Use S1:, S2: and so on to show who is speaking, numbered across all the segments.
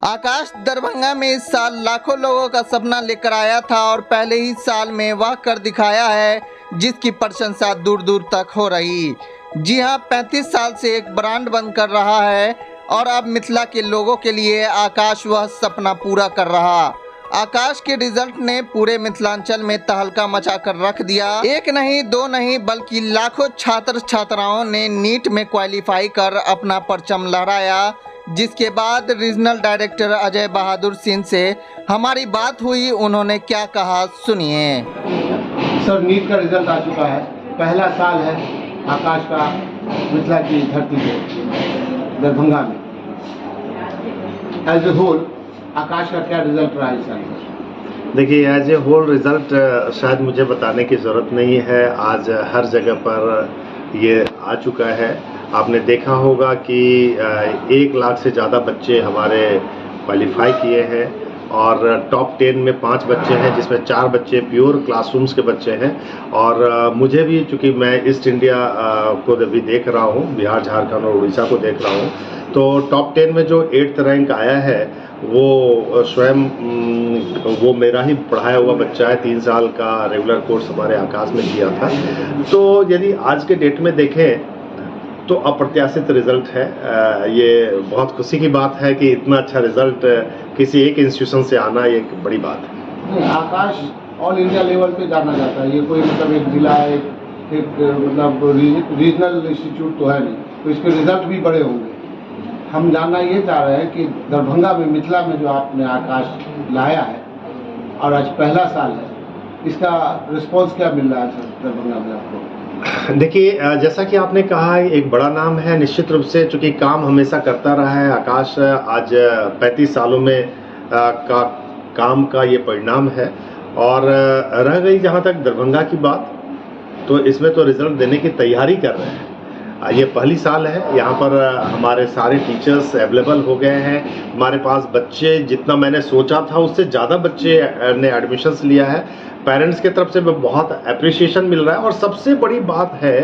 S1: आकाश दरभंगा में इस साल लाखों लोगों का सपना लेकर आया था और पहले ही साल में वह कर दिखाया है जिसकी प्रशंसा दूर दूर तक हो रही। जी हां, 35 साल से एक ब्रांड बनकर रहा है और अब मिथिला के लोगों के लिए आकाश वह सपना पूरा कर रहा। आकाश के रिजल्ट ने पूरे मिथिलांचल में तहलका मचा कर रख दिया। एक नहीं दो नहीं बल्कि लाखों छात्र छात्राओं ने नीट में क्वालिफाई कर अपना परचम लहराया, जिसके बाद रीजनल डायरेक्टर अजय बहादुर सिंह से हमारी बात हुई। उन्होंने क्या कहा सुनिए।
S2: सर, नीट का रिजल्ट आ चुका है। पहला साल है आकाश का मिथिला की धरती पे दरभंगा में। एज ए होल आकाश का क्या रिजल्ट रहा इस साल?
S3: देखिए, एज ए होल रिजल्ट शायद मुझे बताने की ज़रूरत नहीं है। आज हर जगह पर ये आ चुका है। आपने देखा होगा कि 1 लाख से ज़्यादा बच्चे हमारे क्वालिफाई किए हैं और टॉप 10 में 5 बच्चे हैं, जिसमें 4 बच्चे प्योर क्लासरूम्स के बच्चे हैं। और मुझे भी, चूँकि मैं ईस्ट इंडिया को भी देख रहा हूँ, बिहार, झारखंड और उड़ीसा को देख रहा हूँ, तो टॉप 10 में जो 8th रैंक आया है वो स्वयं वो मेरा ही पढ़ाया हुआ बच्चा है। 3 साल का रेगुलर कोर्स हमारे आकाश में किया था। तो यदि आज के डेट में देखें तो अप्रत्याशित रिजल्ट है। ये बहुत खुशी की बात है कि इतना अच्छा रिजल्ट किसी एक इंस्टीट्यूशन से आना ये एक बड़ी बात है।
S2: आकाश ऑल इंडिया लेवल पे जाना जाता है। ये कोई मतलब एक जिला है, एक मतलब रीजनल इंस्टीट्यूट तो है नहीं, तो इसके रिजल्ट भी बड़े होंगे। हम जानना ये चाह रहे हैं कि दरभंगा में, मिथिला में जो आपने आकाश लाया है और आज पहला साल है, इसका रिस्पॉन्स क्या मिल रहा है सर दरभंगा में आपको?
S3: देखिए, जैसा कि आपने कहा, एक बड़ा नाम है। निश्चित रूप से चूंकि काम हमेशा करता रहा है आकाश, आज 35 सालों में काम का ये परिणाम है। और रह गई जहाँ तक दरभंगा की बात, तो इसमें तो रिजल्ट देने की तैयारी कर रहे हैं। ये पहली साल है। यहाँ पर हमारे सारे टीचर्स अवेलेबल हो गए हैं। हमारे पास बच्चे, जितना मैंने सोचा था उससे ज़्यादा बच्चे ने एडमिशन्स लिया है। पेरेंट्स की तरफ से बहुत अप्रिसिएशन मिल रहा है। और सबसे बड़ी बात है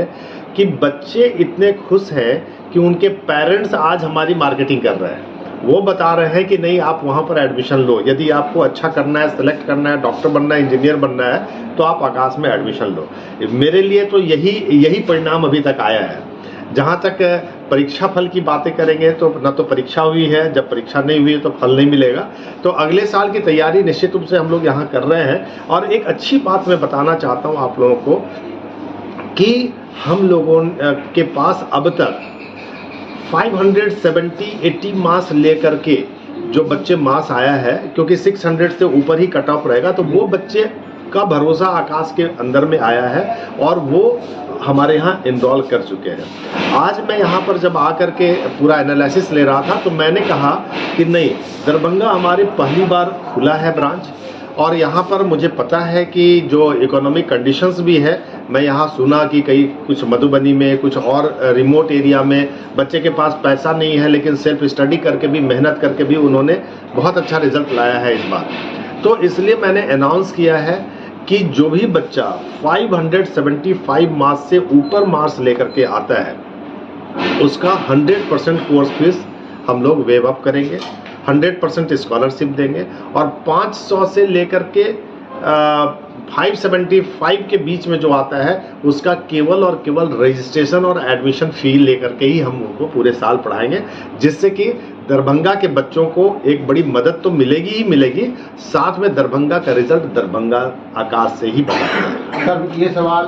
S3: कि बच्चे इतने खुश हैं कि उनके पेरेंट्स आज हमारी मार्केटिंग कर रहे हैं। वो बता रहे हैं कि नहीं, आप वहाँ पर एडमिशन लो। यदि आपको अच्छा करना है, सेलेक्ट करना है, डॉक्टर बनना है, इंजीनियर बनना है, तो आप आकाश में एडमिशन लो। मेरे लिए तो यही परिणाम अभी तक आया है। जहाँ तक परीक्षा फल की बातें करेंगे तो न तो परीक्षा हुई है, जब परीक्षा नहीं हुई है तो फल नहीं मिलेगा। तो अगले साल की तैयारी निश्चित रूप से हम लोग यहाँ कर रहे हैं। और एक अच्छी बात मैं बताना चाहता हूँ आप लोगों को कि हम लोगों के पास अब तक 570-80 मार्क्स लेकर के जो बच्चे मार्क्स आया है, क्योंकि 600 से ऊपर ही कट ऑफ रहेगा, तो वो बच्चे का भरोसा आकाश के अंदर में आया है और वो हमारे यहाँ इनरोल कर चुके हैं। आज मैं यहाँ पर जब आकर के पूरा एनालिसिस ले रहा था तो मैंने कहा कि नहीं, दरभंगा हमारी पहली बार खुला है ब्रांच। और यहाँ पर मुझे पता है कि जो इकोनॉमिक कंडीशंस भी है, मैं यहाँ सुना कि कई कुछ मधुबनी में, कुछ और रिमोट एरिया में बच्चे के पास पैसा नहीं है, लेकिन सेल्फ स्टडी करके भी, मेहनत करके भी उन्होंने बहुत अच्छा रिजल्ट लाया है इस बार। तो इसलिए मैंने अनाउंस किया है कि जो भी बच्चा 575 मार्क्स से ऊपर मार्क्स लेकर के आता है, उसका 100% कोर्स फीस हम लोग वेव अप करेंगे, 100% स्कॉलरशिप देंगे। और 500 से लेकर के 575 के बीच में जो आता है, उसका केवल और केवल रजिस्ट्रेशन और एडमिशन फी लेकर के ही हम उनको पूरे साल पढ़ाएंगे, जिससे कि दरभंगा के बच्चों को एक बड़ी मदद तो मिलेगी ही मिलेगी, साथ में दरभंगा का रिजल्ट दरभंगा आकाश से ही बनेगा।
S2: सर, ये सवाल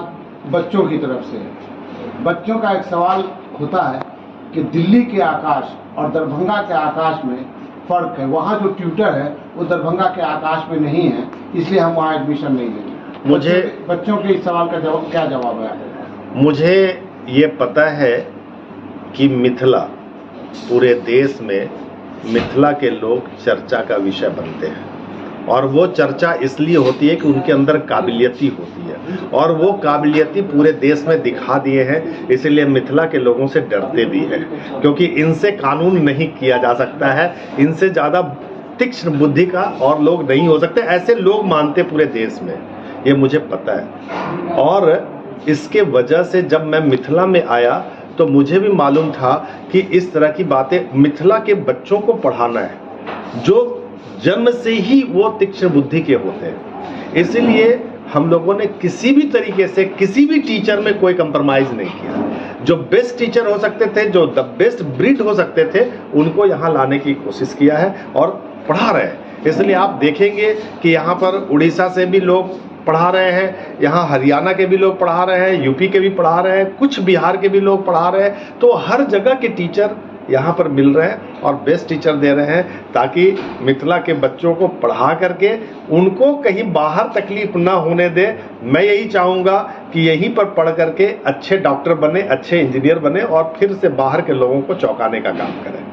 S2: बच्चों की तरफ से है। बच्चों का एक सवाल होता है कि दिल्ली के आकाश और दरभंगा के आकाश में फ़र्क है। वहाँ जो ट्यूटर है वो दरभंगा के आकाश में नहीं है, इसलिए हम वहाँ एडमिशन नहीं लेंगे।
S3: मुझे
S2: बच्चों के इस सवाल का क्या जवाब है?
S3: मुझे ये पता है कि मिथिला, पूरे देश में मिथिला के लोग चर्चा का विषय बनते हैं। और वो चर्चा इसलिए होती है कि उनके अंदर काबिलियती होती है, और वो काबिलियती पूरे देश में दिखा दिए हैं। इसलिए मिथिला के लोगों से डरते भी हैं, क्योंकि इनसे कानून नहीं किया जा सकता है। इनसे ज़्यादा तीक्ष्ण बुद्धि का और लोग नहीं हो सकते, ऐसे लोग मानते पूरे देश में, ये मुझे पता है। और इसके वजह से जब मैं मिथिला में आया तो मुझे भी मालूम था कि इस तरह की बातें मिथिला के बच्चों को पढ़ाना है। जो जन्म से ही वो तीक्ष्ण बुद्धि के होते हैं। इसलिए हम लोगों ने किसी भी तरीके से किसी भी टीचर में कोई कंप्रोमाइज नहीं किया। जो बेस्ट टीचर हो सकते थे, जो द बेस्ट ब्रीड हो सकते थे, उनको यहाँ लाने की कोशिश किया है और पढ़ा रहे हैं। इसलिए आप देखेंगे कि यहाँ पर उड़ीसा से भी लोग पढ़ा रहे हैं, यहाँ हरियाणा के भी लोग पढ़ा रहे हैं, यूपी के भी पढ़ा रहे हैं, कुछ बिहार के भी लोग पढ़ा रहे हैं। तो हर जगह के टीचर यहाँ पर मिल रहे हैं और बेस्ट टीचर दे रहे हैं, ताकि मिथिला के बच्चों को पढ़ा करके उनको कहीं बाहर तकलीफ ना होने दे। मैं यही चाहूँगा कि यहीं पर पढ़ करके अच्छे डॉक्टर बने, अच्छे इंजीनियर बने और फिर से बाहर के लोगों को चौंकाने का काम करें।